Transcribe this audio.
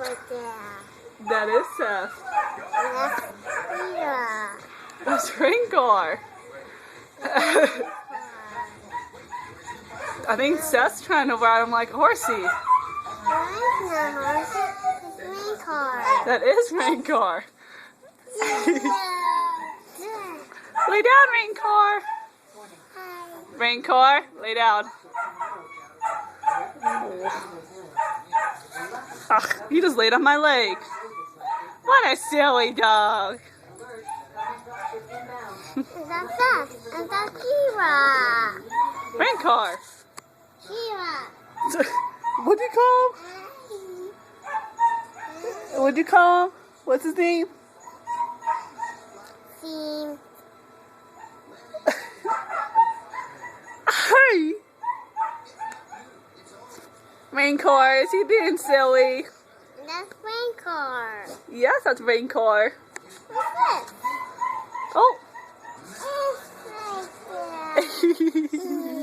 over there. That is Seth. That's Peter. That's Raincar. I think Seth's trying to ride him like a horsey. That's not horse. It's rain car. That is Raincar. Lay down, Raincar. Raincar, lay down. Ugh, you just laid on my leg. What a silly dog. That's Seth. And that's Kira. Raincar. Kira. What'd you call him? What'd you call him? What's his name? Team. Hey! Raincar, is he being silly? That's rain car. Yes, that's Raincar. What's this? Oh! It's right there.